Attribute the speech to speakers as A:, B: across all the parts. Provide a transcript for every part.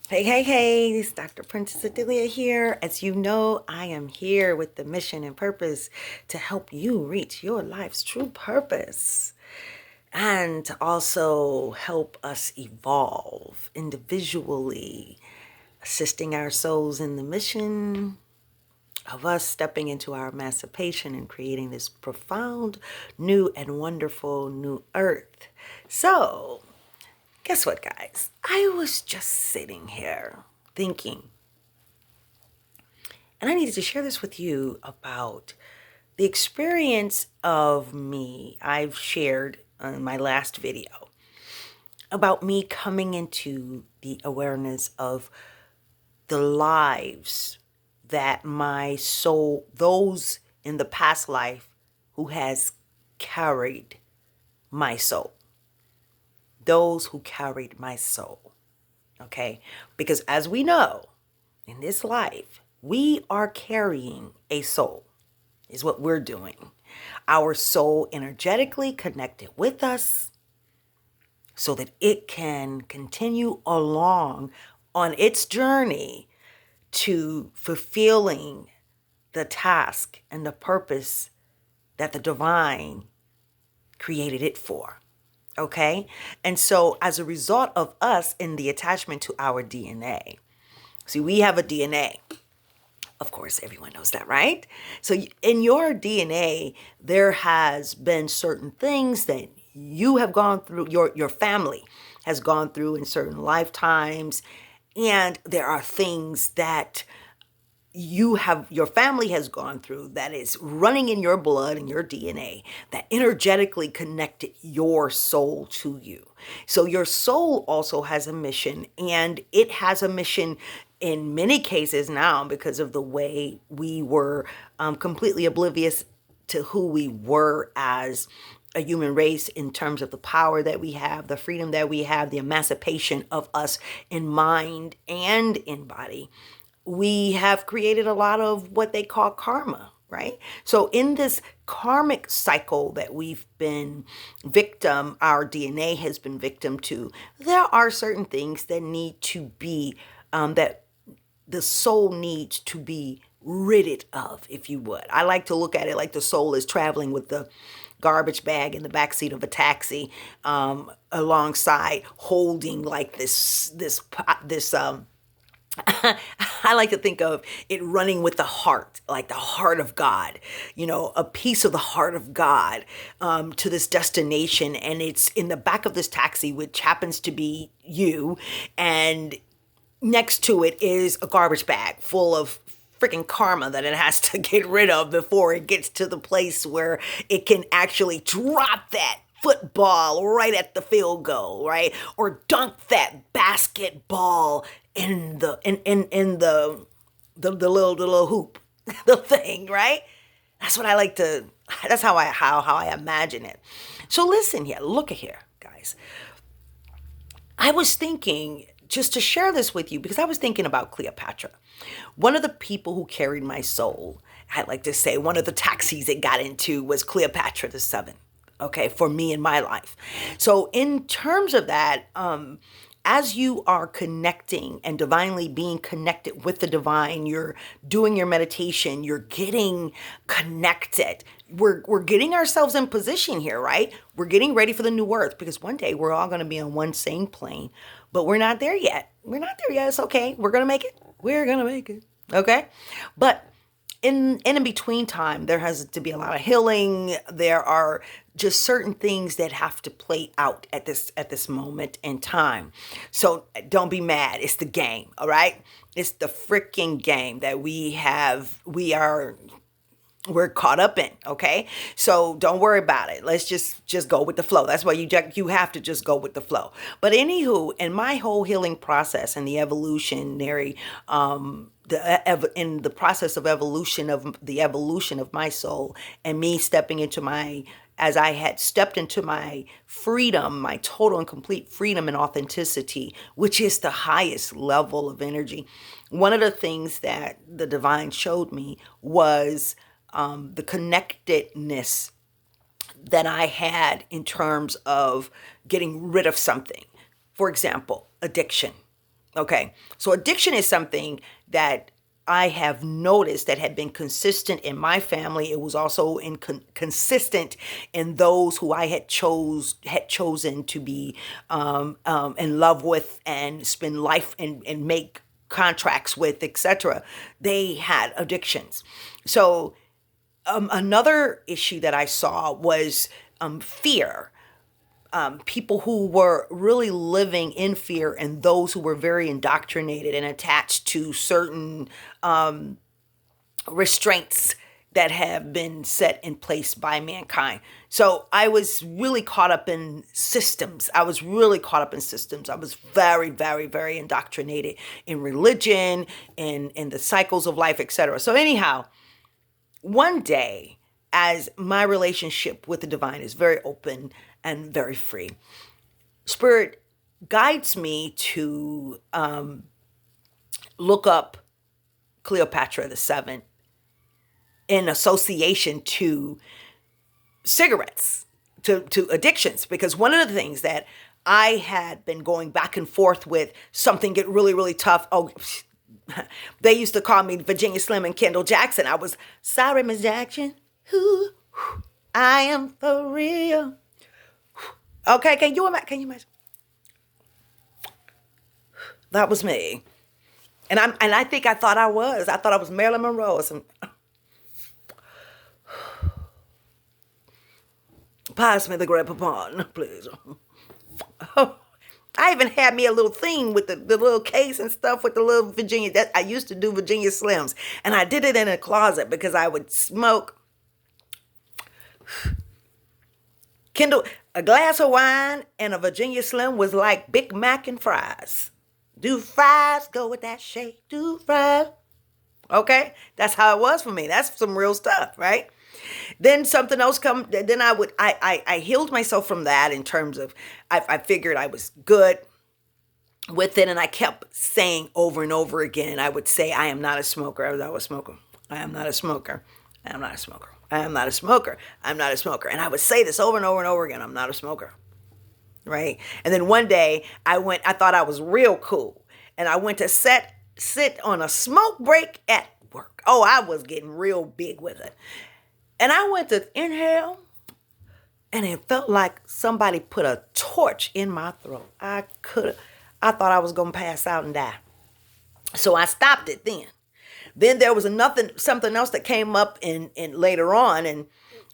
A: Hey, hey, hey, it's Dr. Princess-Odilia here. As you know, I am here with the mission and purpose to help you reach your life's true purpose and to also help us evolve individually, assisting our souls in the mission of us stepping into our emancipation and creating this profound, new, and wonderful new earth. So, guess what, guys? I was just sitting here thinking, and I needed to share this with you about the experience of me I've shared on my last video about me coming into the awareness of the lives that my soul, those in the past life who has carried my soul, those who carried my soul. Okay? Because as we know, in this life, we are carrying a soul, is what we're doing. Our soul energetically connected with us so that it can continue along on its journey to fulfilling the task and the purpose that the divine created it for. Okay? And so as a result of us in the attachment to our DNA, see, we have a DNA. Of course, everyone knows that, right? So in your DNA, there has been certain things that you have gone through, your family has gone through in certain lifetimes. And there are things that your family has gone through that is running in your blood and your DNA that energetically connected your soul to you. So your soul also has a mission, and it has a mission in many cases now because of the way we were completely oblivious to who we were as a human race in terms of the power that we have, the freedom that we have, the emancipation of us in mind and in body. We have created a lot of what they call karma, right? So in this karmic cycle that we've been our DNA has been victim to, there are certain things that need to be, that the soul needs to be ridded of, if you would. I like to look at it like the soul is traveling with the garbage bag in the backseat of a taxi, alongside holding like this I like to think of it running with the heart, like the heart of God, a piece of the heart of God, to this destination. And it's in the back of this taxi, which happens to be you. And next to it is a garbage bag full of freaking karma that it has to get rid of before it gets to the place where it can actually drop that football right at the field goal, right? Or dunk that basketball in the little hoop, the thing, right? That's what I like to. That's how I imagine it. So listen here, look at here, guys. I was thinking just to share this with you because I was thinking about Cleopatra. One of the people who carried my soul, I like to say, one of the taxis it got into was Cleopatra the Seventh. Okay, for me in my life. So in terms of that, as you are connecting and divinely being connected with the divine, you're doing your meditation, you're getting connected. We're getting ourselves in position here, right? We're getting ready for the new earth because one day we're all going to be on one same plane, but we're not there yet. We're not there yet. It's okay. We're going to make it. We're going to make it. Okay? But in between time, there has to be a lot of healing. There are just certain things that have to play out at this moment in time. So don't be mad. It's the game, all right? It's the freaking game that we're caught up in, okay? So don't worry about it. Let's just go with the flow. That's why you have to just go with the flow. But anywho, in my whole healing process and the evolutionary in the process of evolution of my soul and me stepping into as I had stepped into my freedom, my total and complete freedom and authenticity, which is the highest level of energy. One of the things that the divine showed me was the connectedness that I had in terms of getting rid of something. For example, addiction. Okay. So addiction is something that I have noticed that had been consistent in my family. It was also consistent in those who I had chosen to be in love with and spend life and make contracts with, etc. They had addictions. So another issue that I saw was fear. People who were really living in fear, and those who were very indoctrinated and attached to certain restraints that have been set in place by mankind. So I was really caught up in systems. I was very, very, very indoctrinated in religion and in the cycles of life, etc. So anyhow, one day, as my relationship with the divine is very open and very free, Spirit guides me to look up Cleopatra the Seventh in association to cigarettes, to addictions, because one of the things that I had been going back and forth with, something get really, really tough. Oh, they used to call me Virginia Slim and Kendall Jackson. I was sorry, Miss Jackson. Ooh, I am for real. Okay, can you imagine? That was me. And I think I thought I was. I thought I was Marilyn Monroe or some. Pass me the grandpa pardon, please. I even had me a little thing with the little case and stuff with the little Virginia. That I used to do Virginia Slims. And I did it in a closet because I would smoke. Kendall, a glass of wine and a Virginia Slim was like Big Mac and fries. Do fries go with that shake? Do fries. Okay? That's how it was for me. That's some real stuff, right? Then something else come. Then I healed myself from that in terms of, I figured I was good with it, and I kept saying over and over again, I would say, I am not a smoker. I was a smoker. I am not a smoker. I am not a smoker. I am not a smoker. I'm not a smoker. And I would say this over and over and over again. I'm not a smoker. Right? And then one day I thought I was real cool. And I went to sit on a smoke break at work. Oh, I was getting real big with it. And I went to inhale, and it felt like somebody put a torch in my throat. I thought I was going to pass out and die. So I stopped it then. Then there was something else that came up in later on, and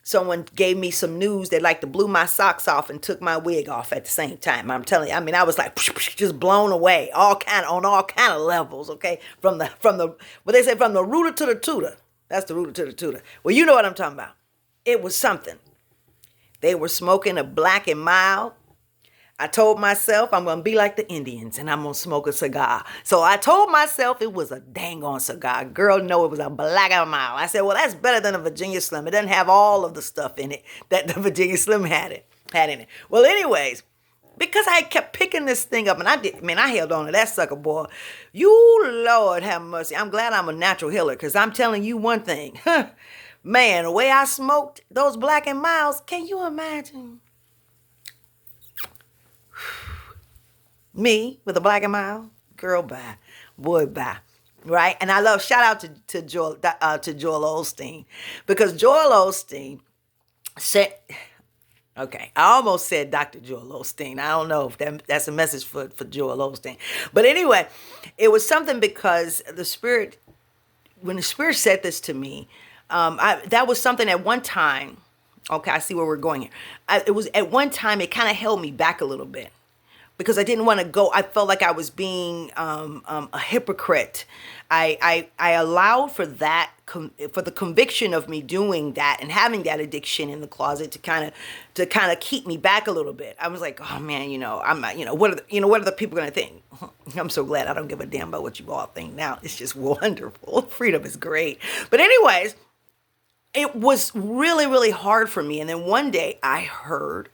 A: someone gave me some news. They like to blew my socks off and took my wig off at the same time. I'm telling you, I mean, I was like just blown away, on all kind of levels. Okay, from the what they say, from the rooter to the tutor. That's the rooter to the tutor. Well, you know what I'm talking about. It was something. They were smoking a Black and Mild. I told myself I'm going to be like the Indians and I'm going to smoke a cigar. So I told myself it was a dang on cigar. Girl, no, it was a Black and Mild. I said, well, that's better than a Virginia Slim. It doesn't have all of the stuff in it that the Virginia Slim had in it. Well, anyways, because I kept picking this thing up, and I held on to that sucker, boy. You, Lord have mercy. I'm glad I'm a natural healer, because I'm telling you one thing. Man, the way I smoked those Black and Milds, can you imagine? Me with a Black and Mild? Girl, bye. Boy, bye. Right? And I love, shout out to Joel Osteen, because Joel Osteen said... Okay, I almost said Dr. Joel Osteen. I don't know if that's a message for Joel Osteen. But anyway, it was something because when the Spirit said this to me, that was something at one time. Okay, I see where we're going here. It was at one time, it kind of held me back a little bit because I didn't want to go. I felt like I was being a hypocrite. I allowed for that, for the conviction of me doing that and having that addiction in the closet to kind of keep me back a little bit. I was like, oh man, I'm not, what are the people going to think? I'm so glad I don't give a damn about what you all think now. It's just wonderful. Freedom is great. But anyways, it was really, really hard for me. And then one day I heard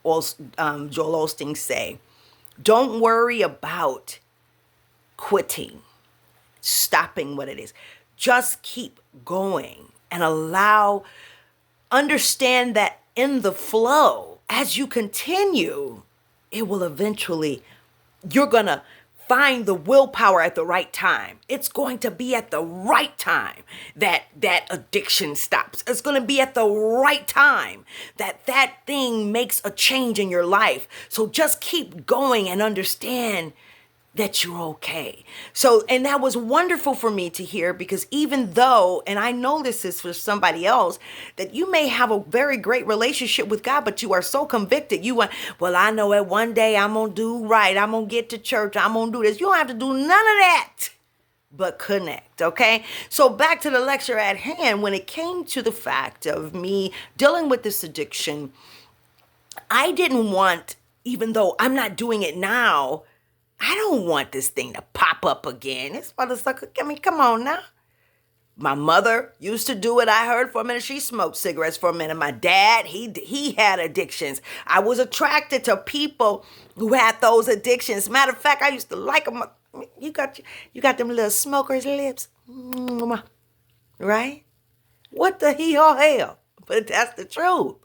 A: Joel Osteen say, don't worry about quitting, stopping what it is. Just keep going and understand that in the flow, as you continue, it will eventually, you're going to find the willpower at the right time. It's going to be at the right time that that addiction stops. It's going to be at the right time that that thing makes a change in your life. So just keep going and understand that you're okay. So, and that was wonderful for me to hear, because even though, and I know this is for somebody else, that you may have a very great relationship with God, but you are so convicted. You want, well, I know that one day I'm going to do right. I'm going to get to church. I'm going to do this. You don't have to do none of that, but connect. Okay. So back to the lecture at hand, when it came to the fact of me dealing with this addiction, I didn't want, even though I'm not doing it now, I don't want this thing to pop up again. This motherfucker, I mean, come on now. My mother used to do it. I heard for a minute. She smoked cigarettes for a minute. My dad, he had addictions. I was attracted to people who had those addictions. Matter of fact, I used to like them. You got them little smoker's lips, right? What the hell? But that's the truth.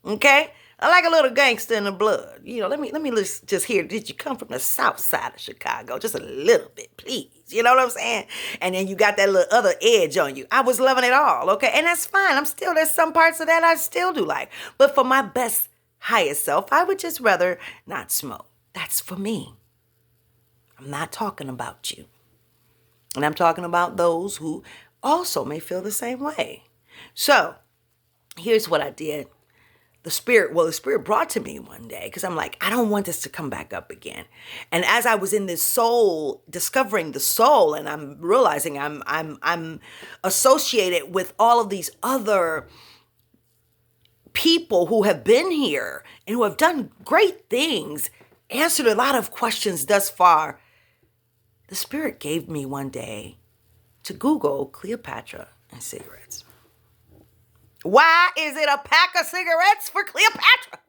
A: Okay? I like a little gangster in the blood. You know, let me just hear, did you come from the south side of Chicago? Just a little bit, please. You know what I'm saying? And then you got that little other edge on you. I was loving it all, okay? And that's fine. There's some parts of that I still do like. But for my best, highest self, I would just rather not smoke. That's for me. I'm not talking about you. And I'm talking about those who also may feel the same way. So here's what I did. The Spirit brought to me one day, because I'm like, I don't want this to come back up again. And as I was in this soul, discovering the soul, and I'm realizing I'm associated with all of these other people who have been here and who have done great things, answered a lot of questions thus far. The Spirit gave me one day to Google Cleopatra and cigarettes. Why is it a pack of cigarettes for Cleopatra?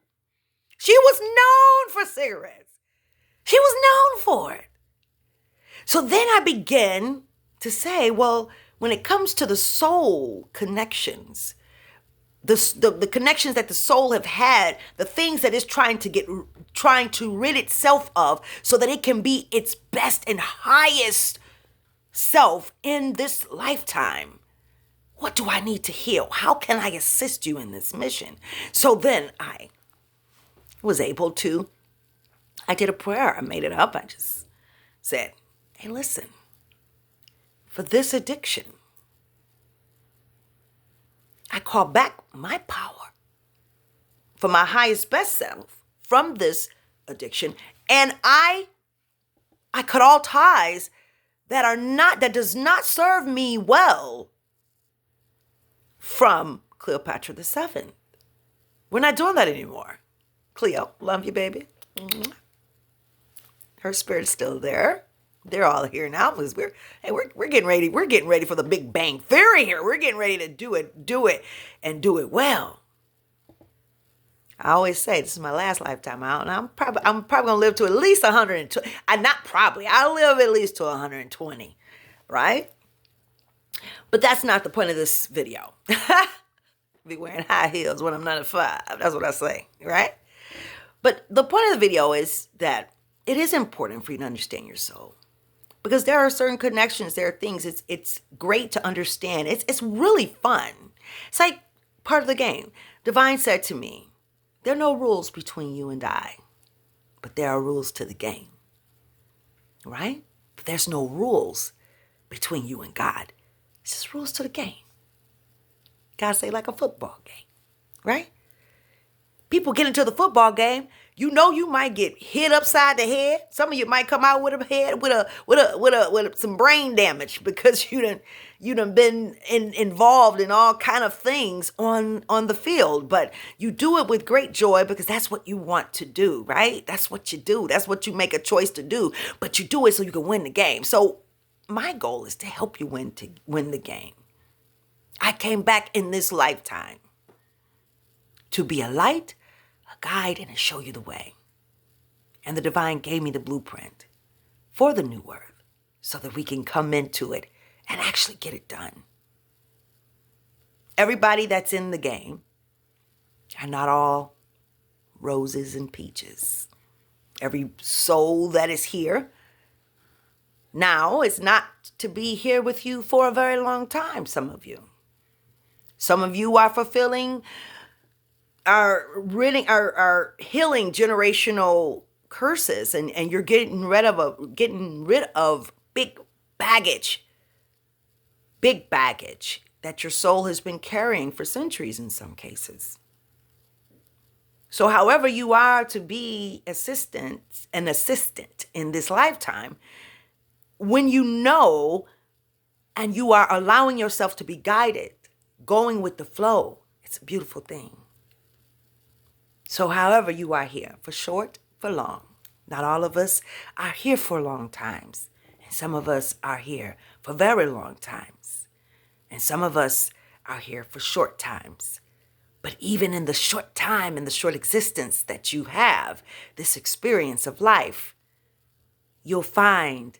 A: She was known for cigarettes. She was known for it. So then I began to say, well, when it comes to the soul connections, the connections that the soul have had, the things that it's trying to rid itself of so that it can be its best and highest self in this lifetime. What do I need to heal? How can I assist you in this mission? So then I did a prayer. I made it up. I just said, hey, listen, for this addiction, I call back my power for my highest best self from this addiction. And I cut all ties that does not serve me well from Cleopatra the Seventh. We're not doing that anymore. Cleo, love you, baby. Her spirit's still there. They're all here now because we're getting ready. We're getting ready for the Big Bang Theory here. We're getting ready to do it, and do it well. I always say this is my last lifetime out, and I'm probably gonna live to at least 120. I'll live at least to 120, right? But that's not the point of this video. Be wearing high heels when I'm 95. That's what I say, right? But the point of the video is that it is important for you to understand your soul, because there are certain connections, there are things it's great to understand. It's really fun. It's like part of the game. Divine said to me, there are no rules between you and I, but there are rules to the game, right? But there's no rules between you and God. It's just rules to the game. Gotta say, like a football game, right? People get into the football game. You know you might get hit upside the head. Some of you might come out with a head with some brain damage because you done been involved in all kind of things on the field. But you do it with great joy because that's what you want to do, right? That's what you do. That's what you make a choice to do. But you do it so you can win the game. So my goal is to help you win the game. I came back in this lifetime to be a light, a guide, and to show you the way. And the divine gave me the blueprint for the new earth so that we can come into it and actually get it done. Everybody that's in the game are not all roses and peaches. Every soul that is here now is not to be here with you for a very long time, some of you. Some of you are fulfilling, are healing generational curses, and you're getting rid of big baggage that your soul has been carrying for centuries in some cases. So however you are to be an assistant in this lifetime, when you know and you are allowing yourself to be guided, going with the flow, it's a beautiful thing. So however you are here, for short, for long. Not all of us are here for long times. And some of us are here for very long times. And some of us are here for short times. But even in the short time, in the short existence that you have, this experience of life, you'll find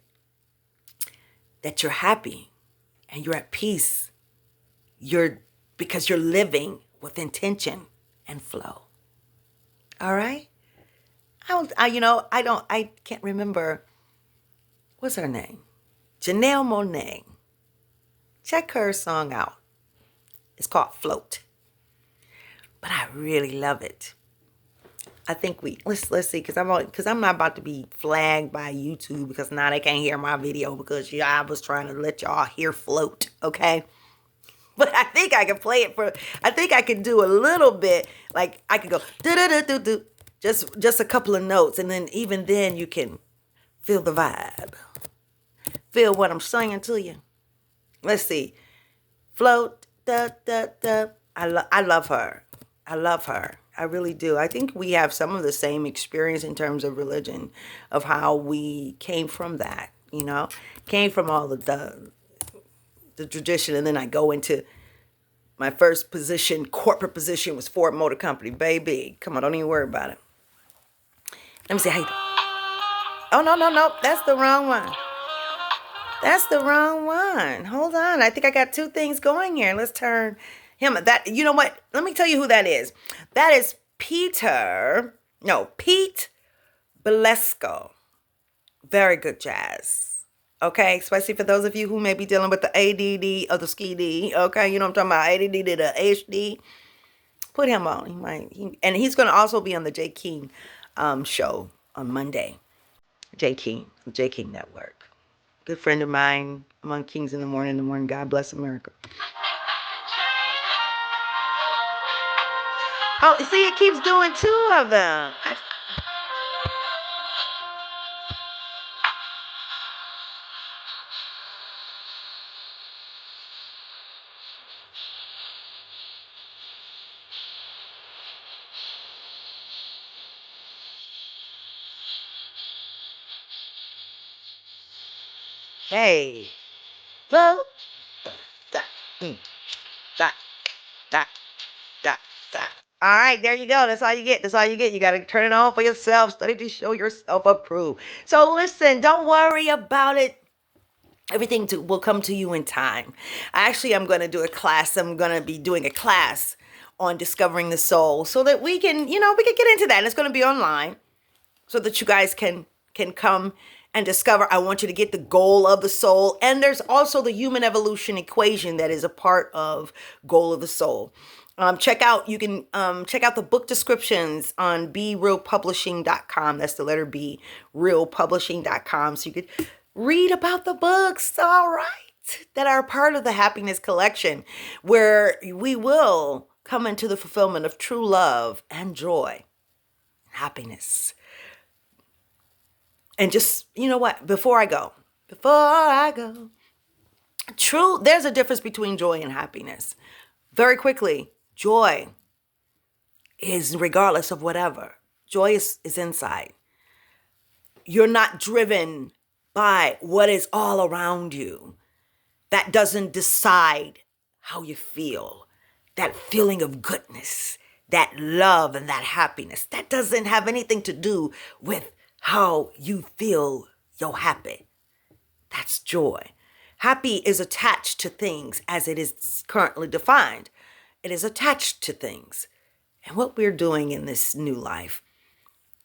A: that you're happy and you're at peace. Because you're living with intention and flow. All right? I can't remember, what's her name? Janelle Monáe. Check her song out. It's called Float. But I really love it. I think let's see, because I'm not about to be flagged by YouTube because now they can't hear my video because I was trying to let y'all hear Float, okay? But I think I can play it I think I can do a little bit, like I could go do just a couple of notes, and then even then you can feel the vibe. Feel what I'm singing to you. Let's see. Float, da, da, da. I love her. I love her. I really do. I think we have some of the same experience in terms of religion, of how we came from that, came from all the tradition. And then I go into my first position, corporate position, was Ford Motor Company. Baby, come on, don't even worry about it. Let me see how you do. Oh, no. That's the wrong one. That's the wrong one. Hold on. I think I got two things going here. Let's turn him. You know what? Let me tell you who that is. That is Pete Belesco. Very good jazz. Okay, especially for those of you who may be dealing with the ADD or the SKD. Okay, you know what I'm talking about, ADD to the HD. Put him on. And he's going to also be on the J. King show on Monday. J. King Network. Good friend of mine, among kings in the morning. God bless America. Oh, see, it keeps doing two of them. Hey. Float. Da, da, da, da, da. All right, there you go. That's all you get. You got to turn it on for yourself. Study to show yourself approved. So listen, don't worry about it. Everything will come to you in time. Actually, I'm going to do a class. I'm going to be doing a class on discovering the soul so that we can get into that. And it's going to be online so that you guys can come and discover. I want you to get the goal of the soul. And there's also the human evolution equation that is a part of goal of the soul. You can check out the book descriptions on berealpublishing.com. That's the letter B, realpublishing.com. So you could read about the books, all right, that are part of the Happiness Collection, where we will come into the fulfillment of true love and joy, happiness. And just, you know what, before I go, there's a difference between joy and happiness. Very quickly, joy is regardless of whatever. Joy is inside. You're not driven by what is all around you. That doesn't decide how you feel. That feeling of goodness, that love and that happiness, that doesn't have anything to do with how you feel you're happy. That's joy. Happy is attached to things as it is currently defined. It is attached to things. And what we're doing in this new life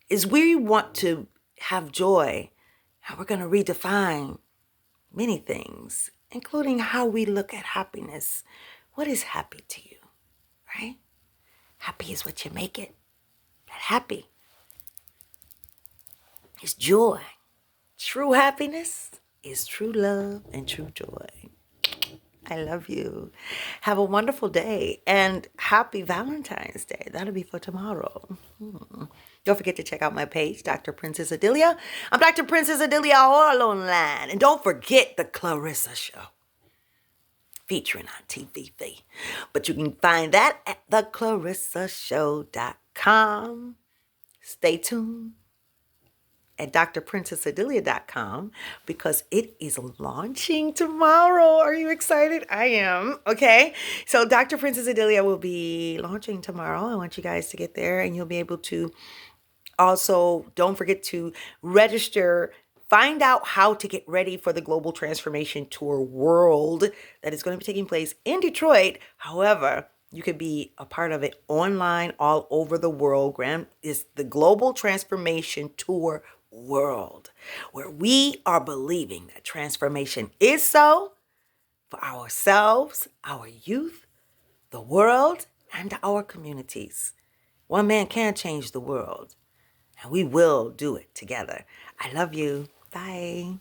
A: is we want to have joy, and we're going to redefine many things, including how we look at happiness. What is happy to you, right? Happy is what you make it. That happy is joy. True happiness is true love and true joy. I love you. Have a wonderful day and happy Valentine's Day. That'll be for tomorrow. Don't forget to check out my page, Dr. Princess-Odilia. I'm Dr. Princess-Odilia all online. And don't forget the Clarissa Show featuring on TVV. But you can find that at theclarissashow.com. Stay tuned at drprincessodilia.com because it is launching tomorrow. Are you excited? I am. Okay. So Dr. Princess-Odilia will be launching tomorrow. I want you guys to get there, and you'll be able to also, don't forget to register. Find out how to get ready for the Global Transformation Tour World that is going to be taking place in Detroit. However, you could be a part of it online all over the world. Is the Global Transformation Tour World, where we are believing that transformation is so for ourselves, our youth, the world, and our communities. One man can change the world, and we will do it together. I love you. Bye.